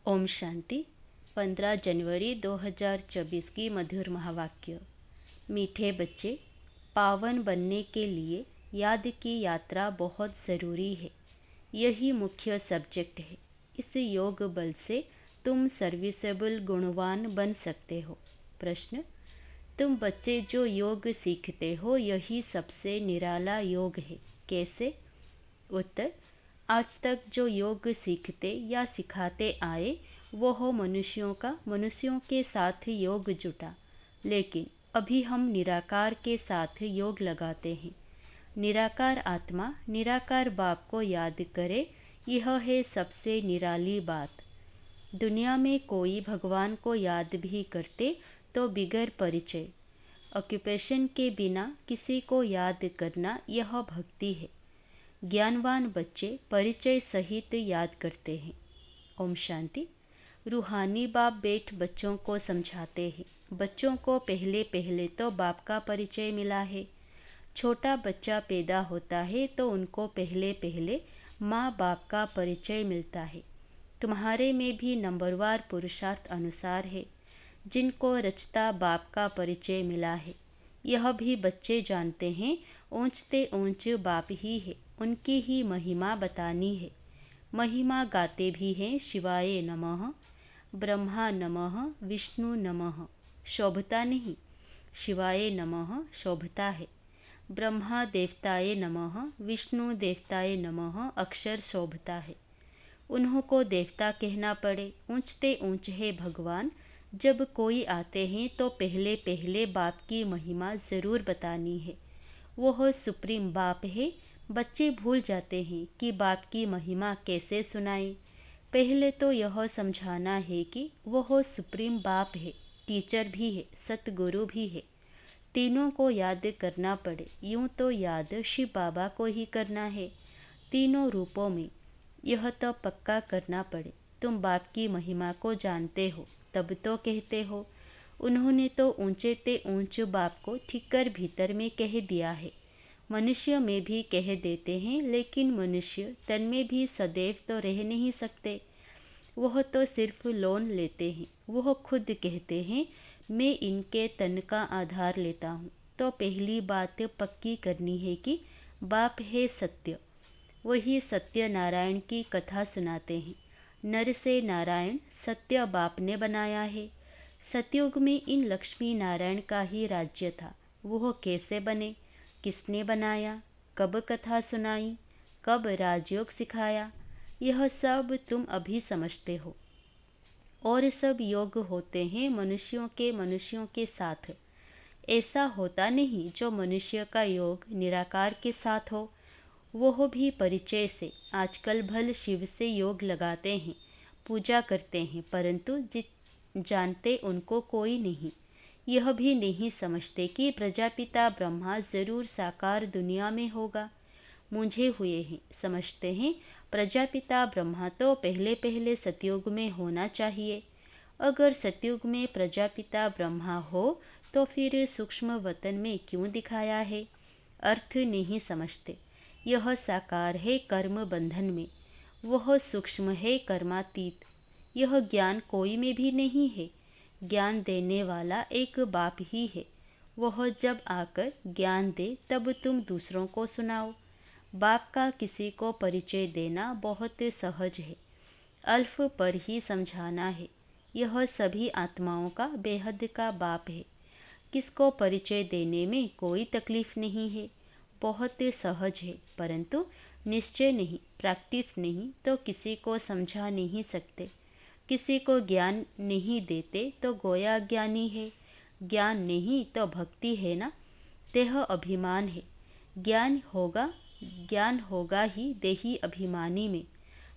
ओम शांति। 15 जनवरी 2024 की मधुर महावाक्य। मीठे बच्चे, पावन बनने के लिए याद की यात्रा बहुत ज़रूरी है। यही मुख्य सब्जेक्ट है। इस योग बल से तुम सर्विसेबल गुणवान बन सकते हो। प्रश्न: तुम बच्चे जो योग सीखते हो यही सबसे निराला योग है, कैसे? उत्तर: आज तक जो योग सीखते या सिखाते आए वो हो मनुष्यों के साथ योग जुटा, लेकिन अभी हम निराकार के साथ योग लगाते हैं। निराकार आत्मा निराकार बाप को याद करे, यह है सबसे निराली बात। दुनिया में कोई भगवान को याद भी करते तो बिगर परिचय, ऑक्यूपेशन के बिना किसी को याद करना, यह भक्ति है। ज्ञानवान बच्चे परिचय सहित याद करते हैं। ओम शांति। रूहानी बाप बेट बच्चों को समझाते हैं। बच्चों को पहले पहले तो बाप का परिचय मिला है। छोटा बच्चा पैदा होता है तो उनको पहले पहले माँ बाप का परिचय मिलता है। तुम्हारे में भी नंबरवार पुरुषार्थ अनुसार है। जिनको रचता बाप का परिचय मिला है, यह भी बच्चे जानते हैं। ऊंचते ऊंच बाप ही है, उनकी ही महिमा बतानी है। महिमा गाते भी हैं। शिवाय नमः, ब्रह्मा नमः, विष्णु नमः। शोभता नहीं, शिवाय नमः शोभता है। ब्रह्मा देवताय नमः, विष्णु देवताय नमः अक्षर शोभता है। उन्हों को देवता कहना पड़े, ऊंचते ऊंच है भगवान। जब कोई आते हैं तो पहले पहले बाप की महिमा ज़रूर बतानी है। वो सुप्रीम बाप है। बच्चे भूल जाते हैं कि बाप की महिमा कैसे सुनाएं। पहले तो यह समझाना है कि वो सुप्रीम बाप है, टीचर भी है, सतगुरु भी है। तीनों को याद करना पड़े। यूं तो याद शिव बाबा को ही करना है, तीनों रूपों में। यह तो पक्का करना पड़े। तुम बाप की महिमा को जानते हो तब तो कहते हो। उन्होंने तो ऊंचे ते ऊंच बाप को ठीकर भीतर में कह दिया है। मनुष्य में भी कह देते हैं, लेकिन मनुष्य तन में भी सदैव तो रह नहीं सकते। वह तो सिर्फ लोन लेते हैं। वह खुद कहते हैं, मैं इनके तन का आधार लेता हूँ। तो पहली बात पक्की करनी है कि बाप है सत्य। वही सत्य नारायण की कथा सुनाते हैं। नर से नारायण सत्य बाप ने बनाया है। सतयुग में इन लक्ष्मी नारायण का ही राज्य था। वह कैसे बने, किसने बनाया, कब कथा सुनाई, कब राजयोग सिखाया, यह सब तुम अभी समझते हो। और सब योग होते हैं मनुष्यों के साथ। ऐसा होता नहीं जो मनुष्य का योग निराकार के साथ हो। वह भी परिचय से। आजकल भल शिव से योग लगाते हैं, पूजा करते हैं, परंतु जानते उनको कोई नहीं। यह भी नहीं समझते कि प्रजापिता ब्रह्मा जरूर साकार दुनिया में होगा। मुझे हुए हैं, समझते हैं प्रजापिता ब्रह्मा तो पहले पहले सतयुग में होना चाहिए। अगर सतयुग में प्रजापिता ब्रह्मा हो तो फिर सूक्ष्म वतन में क्यों दिखाया है? अर्थ नहीं समझते। यह साकार है कर्म बंधन में, वह सूक्ष्म है कर्मातीत। यह ज्ञान कोई में भी नहीं है। ज्ञान देने वाला एक बाप ही है। वह जब आकर ज्ञान दे तब तुम दूसरों को सुनाओ। बाप का किसी को परिचय देना बहुत सहज है। अल्फ पर ही समझाना है। यह सभी आत्माओं का बेहद का बाप है। किसको परिचय देने में कोई तकलीफ नहीं है, बहुत सहज है। परंतु निश्चय नहीं, प्रैक्टिस नहीं तो किसी को समझा नहीं सकते। किसी को ज्ञान नहीं देते तो गोया ज्ञानी है। ज्ञान नहीं तो भक्ति है ना। देह अभिमान है। ज्ञान होगा ही देही अभिमानी में।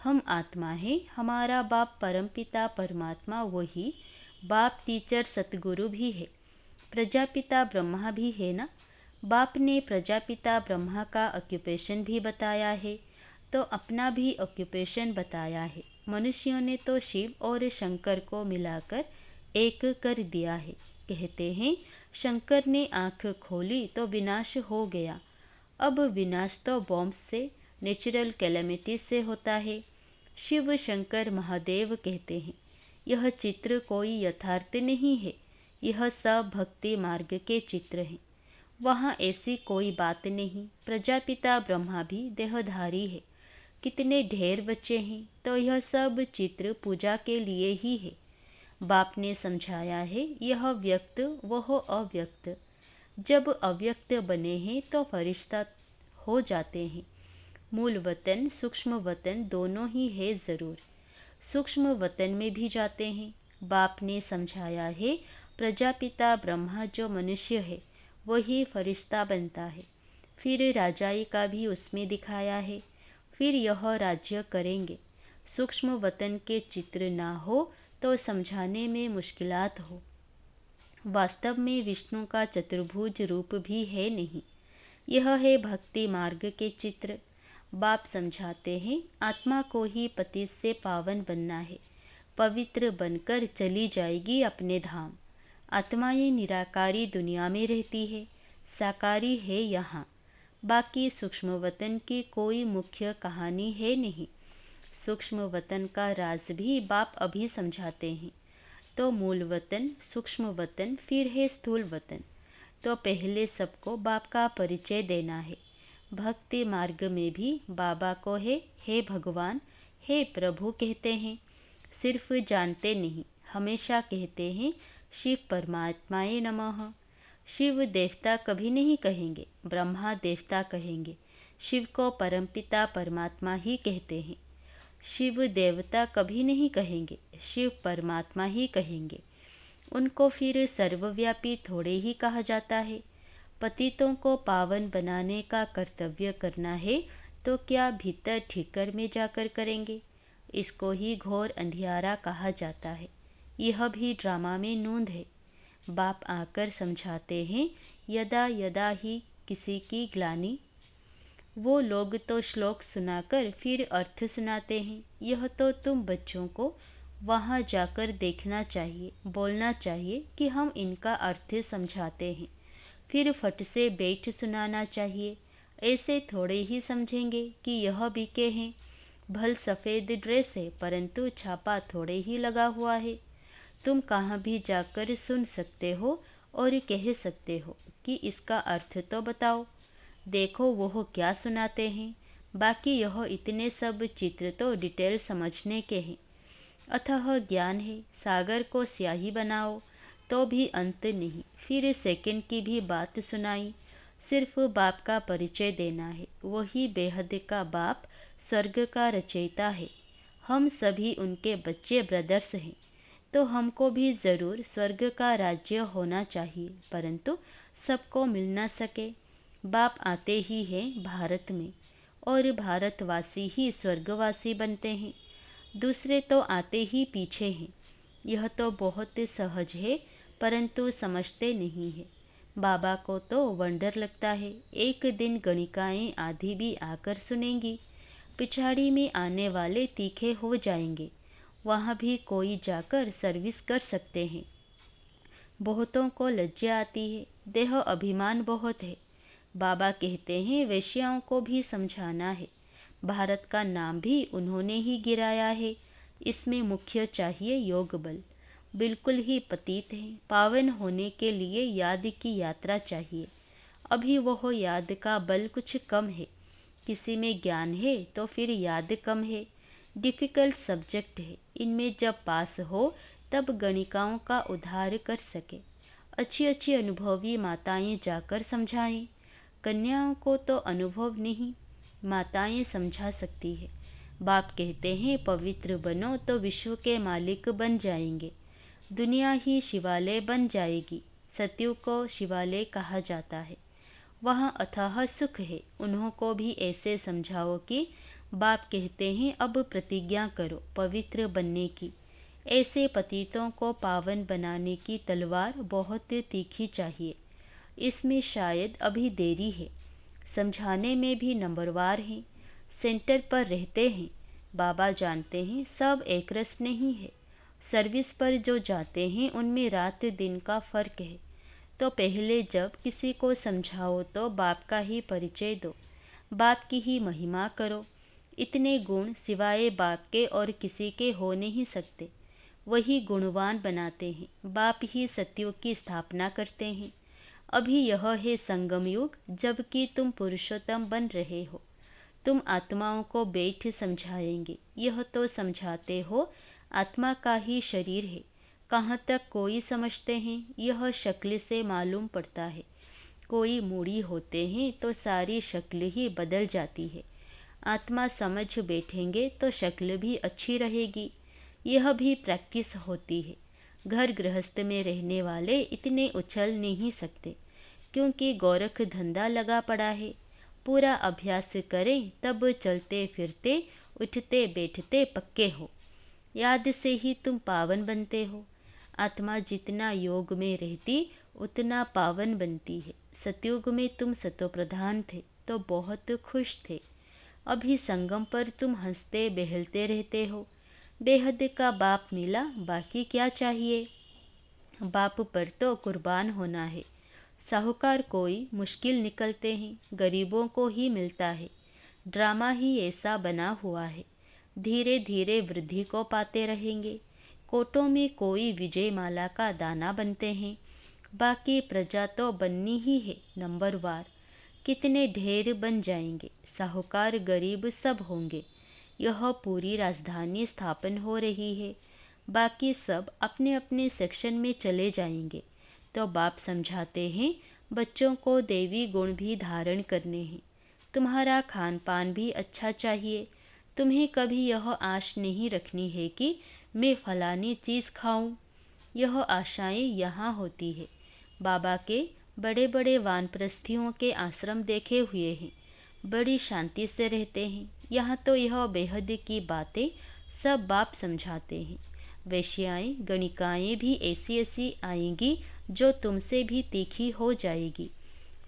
हम आत्मा है, हमारा बाप परमपिता परमात्मा वही बाप टीचर सतगुरु भी है। प्रजापिता ब्रह्मा भी है ना। बाप ने प्रजापिता ब्रह्मा का ऑक्यूपेशन भी बताया है, तो अपना भी ऑक्यूपेशन बताया है। मनुष्यों ने तो शिव और शंकर को मिलाकर एक कर दिया है। कहते हैं शंकर ने आँख खोली तो विनाश हो गया। अब विनाश तो बॉम्ब से, नेचुरल कैलेमिटी से होता है। शिव शंकर महादेव कहते हैं, यह चित्र कोई यथार्थ नहीं है, यह सब भक्ति मार्ग के चित्र हैं। वहाँ ऐसी कोई बात नहीं। प्रजापिता ब्रह्मा भी देहधारी है। कितने ढेर बच्चे हैं, तो यह सब चित्र पूजा के लिए ही है। बाप ने समझाया है, यह व्यक्त वह अव्यक्त। जब अव्यक्त बने हैं तो फरिश्ता हो जाते हैं। मूल वतन सूक्ष्म वतन दोनों ही है ज़रूर। सूक्ष्म वतन में भी जाते हैं। बाप ने समझाया है, प्रजापिता ब्रह्मा जो मनुष्य है वही फरिश्ता बनता है। फिर राजाई का भी उसमें दिखाया है। फिर यह राज्य करेंगे। सूक्ष्म वतन के चित्र ना हो तो समझाने में मुश्किलात हो। वास्तव में विष्णु का चतुर्भुज रूप भी है नहीं। यह है भक्ति मार्ग के चित्र। बाप समझाते हैं, आत्मा को ही पतित से पावन बनना है। पवित्र बनकर चली जाएगी अपने धाम। आत्माएं निराकारी दुनिया में रहती है, साकारी है यहाँ। बाकी सूक्ष्म वतन की कोई मुख्य कहानी है नहीं। सूक्ष्म वतन का राज भी बाप अभी समझाते हैं। तो मूल वतन, सूक्ष्म वतन, फिर है स्थूल वतन। तो पहले सबको बाप का परिचय देना है। भक्ति मार्ग में भी बाबा को है, हे भगवान, हे प्रभु कहते हैं। सिर्फ जानते नहीं, हमेशा कहते हैं, शिव परमात्माए नमः। शिव देवता कभी नहीं कहेंगे, ब्रह्मा देवता कहेंगे। शिव को परमपिता परमात्मा ही कहते हैं। शिव देवता कभी नहीं कहेंगे, शिव परमात्मा ही कहेंगे। उनको फिर सर्वव्यापी थोड़े ही कहा जाता है। पतितों को पावन बनाने का कर्तव्य करना है तो क्या भीतर ठीकर में जाकर करेंगे? इसको ही घोर अंधियारा कहा जाता है। यह भी ड्रामा में नूंद है। बाप आकर समझाते हैं, यदा यदा ही किसी की ग्लानि। वो लोग तो श्लोक सुनाकर फिर अर्थ सुनाते हैं। यह तो तुम बच्चों को वहाँ जाकर देखना चाहिए, बोलना चाहिए कि हम इनका अर्थ समझाते हैं। फिर फट से बैठ सुनाना चाहिए। ऐसे थोड़े ही समझेंगे कि यह बीके हैं। भल सफ़ेद ड्रेस है परंतु छापा थोड़े ही लगा हुआ है। तुम कहाँ भी जाकर सुन सकते हो और कह सकते हो कि इसका अर्थ तो बताओ। देखो वह क्या सुनाते हैं। बाकी यह इतने सब चित्र तो डिटेल समझने के हैं। अतः ज्ञान है, सागर को स्याही बनाओ तो भी अंत नहीं। फिर सेकंड की भी बात सुनाई। सिर्फ बाप का परिचय देना है। वही बेहद का बाप स्वर्ग का रचयिता है। हम सभी उनके बच्चे ब्रदर्स हैं। तो हमको भी ज़रूर स्वर्ग का राज्य होना चाहिए, परंतु सबको मिल न सके। बाप आते ही हैं भारत में और भारतवासी ही स्वर्गवासी बनते हैं। दूसरे तो आते ही पीछे हैं। यह तो बहुत सहज है परंतु समझते नहीं है। बाबा को तो वंडर लगता है। एक दिन गणिकाएं आधी भी आकर सुनेंगी। पिछाड़ी में आने वाले तीखे हो जाएंगे। वहाँ भी कोई जाकर सर्विस कर सकते हैं। बहुतों को लज्जा आती है, देह अभिमान बहुत है। बाबा कहते हैं वेश्याओं को भी समझाना है। भारत का नाम भी उन्होंने ही गिराया है। इसमें मुख्य चाहिए योग बल। बिल्कुल ही पतित हैं। पावन होने के लिए याद की यात्रा चाहिए। अभी वह याद का बल कुछ कम है। किसी में ज्ञान है तो फिर याद कम है। डिफ़िकल्ट सब्जेक्ट है। इनमें जब पास हो तब गणिकाओं का उद्धार कर सके। अच्छी अच्छी अनुभवी माताएं जाकर समझाएं। कन्याओं को तो अनुभव नहीं, माताएं समझा सकती है। बाप कहते हैं पवित्र बनो तो विश्व के मालिक बन जाएंगे। दुनिया ही शिवालय बन जाएगी। सत्यु को शिवालय कहा जाता है। वहाँ अथाह सुख है। उन्हों को भी ऐसे समझाओ कि बाप कहते हैं अब प्रतिज्ञा करो पवित्र बनने की। ऐसे पतितों को पावन बनाने की तलवार बहुत तीखी चाहिए। इसमें शायद अभी देरी है। समझाने में भी नंबरवार हैं। सेंटर पर रहते हैं। बाबा जानते हैं सब एक रस नहीं है। सर्विस पर जो जाते हैं उनमें रात दिन का फ़र्क है। तो पहले जब किसी को समझाओ तो बाप का ही परिचय दो, बाप की ही महिमा करो। इतने गुण सिवाय बाप के और किसी के हो नहीं सकते। वही गुणवान बनाते हैं, बाप ही सत्युग की स्थापना करते हैं। अभी यह है संगम युग, जबकि तुम पुरुषोत्तम बन रहे हो। तुम आत्माओं को बैठ समझाएंगे, यह तो समझाते हो आत्मा का ही शरीर है। कहाँ तक कोई समझते हैं, यह शक्ल से मालूम पड़ता है। कोई मूढ़ी होते हैं तो सारी शक्ल ही बदल जाती है। आत्मा समझ बैठेंगे तो शक्ल भी अच्छी रहेगी। यह भी प्रैक्टिस होती है। घर गृहस्थ में रहने वाले इतने उछल नहीं सकते, क्योंकि गोरख धंधा लगा पड़ा है। पूरा अभ्यास करें तब चलते फिरते उठते बैठते पक्के हो। याद से ही तुम पावन बनते हो। आत्मा जितना योग में रहती उतना पावन बनती है। सतयुग में तुम सतोप्रधान थे तो बहुत खुश थे। अभी संगम पर तुम हंसते बहलते रहते हो। बेहद का बाप मिला, बाकी क्या चाहिए। बाप पर तो कुर्बान होना है। साहूकार कोई मुश्किल निकलते हैं, गरीबों को ही मिलता है। ड्रामा ही ऐसा बना हुआ है। धीरे धीरे वृद्धि को पाते रहेंगे। कोटों में कोई विजय माला का दाना बनते हैं। बाकी प्रजा तो बननी ही है नंबरवार। कितने ढेर बन जाएंगे। साहूकार गरीब सब होंगे। यह पूरी राजधानी स्थापन हो रही है। बाकी सब अपने अपने सेक्शन में चले जाएंगे। तो बाप समझाते हैं बच्चों को देवी गुण भी धारण करने हैं। तुम्हारा खान पान भी अच्छा चाहिए। तुम्हें कभी यह आश नहीं रखनी है कि मैं फलानी चीज़ खाऊं। यह आशाएं यहाँ होती है। बाबा के बड़े बड़े वानप्रस्थियों के आश्रम देखे हुए हैं। बड़ी शांति से रहते हैं। यहाँ तो यह बेहद की बातें सब बाप समझाते हैं। वैश्याएं गणिकाएं भी ऐसी ऐसी आएंगी जो तुमसे भी तीखी हो जाएगी।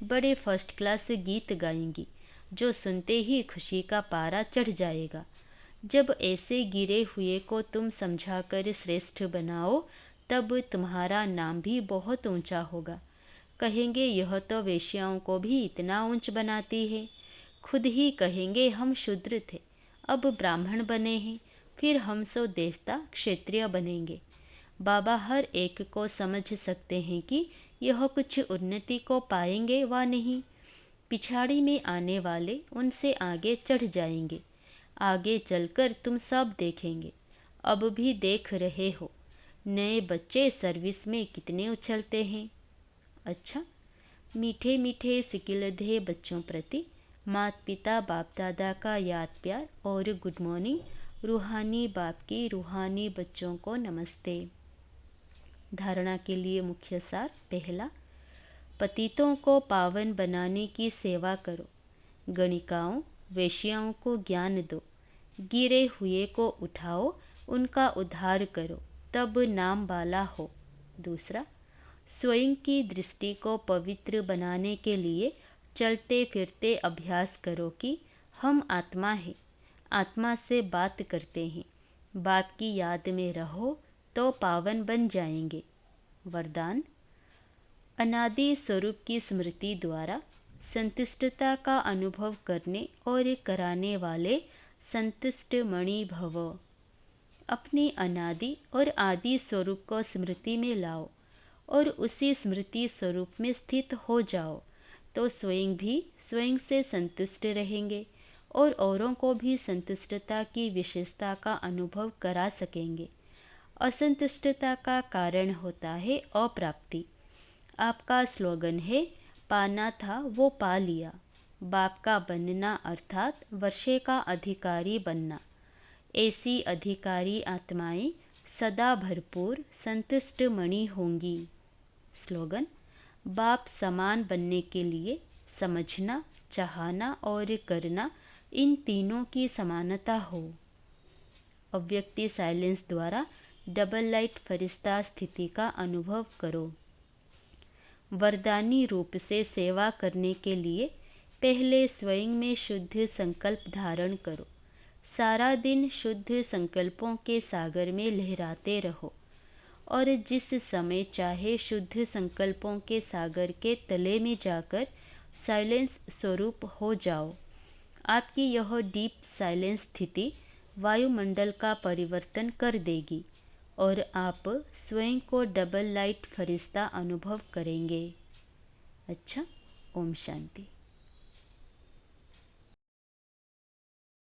बड़े फर्स्ट क्लास गीत गाएंगी जो सुनते ही खुशी का पारा चढ़ जाएगा। जब ऐसे गिरे हुए को तुम समझाकर श्रेष्ठ बनाओ तब तुम्हारा नाम भी बहुत ऊंचा होगा। कहेंगे यह तो वेश्याओं को भी इतना ऊंच बनाती है। खुद ही कहेंगे हम शूद्र थे, अब ब्राह्मण बने हैं, फिर हम सो देवता क्षत्रिय बनेंगे। बाबा हर एक को समझ सकते हैं कि यह कुछ उन्नति को पाएंगे व नहीं। पिछाड़ी में आने वाले उनसे आगे चढ़ जाएंगे। आगे चलकर तुम सब देखेंगे, अब भी देख रहे हो। नए बच्चे सर्विस में कितने उछलते हैं। अच्छा, मीठे मीठे सिकिलधे बच्चों प्रति माता पिता बाप दादा का याद प्यार और गुड मॉर्निंग। रूहानी बाप की रूहानी बच्चों को नमस्ते। धारणा के लिए मुख्य सार। पहला, पतितों को पावन बनाने की सेवा करो। गणिकाओं वेश्याओं को ज्ञान दो। गिरे हुए को उठाओ, उनका उद्धार करो, तब नाम वाला हो। दूसरा, स्वयं की दृष्टि को पवित्र बनाने के लिए चलते फिरते अभ्यास करो कि हम आत्मा हैं, आत्मा से बात करते हैं। बाप की याद में रहो तो पावन बन जाएंगे। वरदान, अनादि स्वरूप की स्मृति द्वारा संतुष्टता का अनुभव करने और कराने वाले संतुष्ट मणि भव। अपने अनादि और आदि स्वरूप को स्मृति में लाओ और उसी स्मृति स्वरूप में स्थित हो जाओ, तो स्वयं भी स्वयं से संतुष्ट रहेंगे और औरों को भी संतुष्टता की विशेषता का अनुभव करा सकेंगे। असंतुष्टता का कारण होता है अप्राप्ति। आपका स्लोगन है पाना था वो पा लिया। बाप का बनना अर्थात वर्षे का अधिकारी बनना। ऐसी अधिकारी आत्माएं सदा भरपूर संतुष्ट मणि होंगी। स्लोगन, बाप समान बनने के लिए समझना, चाहना और करना, इन तीनों की समानता हो। अव्यक्ति साइलेंस द्वारा डबल लाइट फरिश्ता स्थिति का अनुभव करो। वरदानी रूप से सेवा करने के लिए पहले स्वयं में शुद्ध संकल्प धारण करो। सारा दिन शुद्ध संकल्पों के सागर में लहराते रहो और जिस समय चाहे शुद्ध संकल्पों के सागर के तले में जाकर साइलेंस स्वरूप हो जाओ। आपकी यह डीप साइलेंस स्थिति वायुमंडल का परिवर्तन कर देगी और आप स्वयं को डबल लाइट फरिश्ता अनुभव करेंगे। अच्छा, ओम शांति।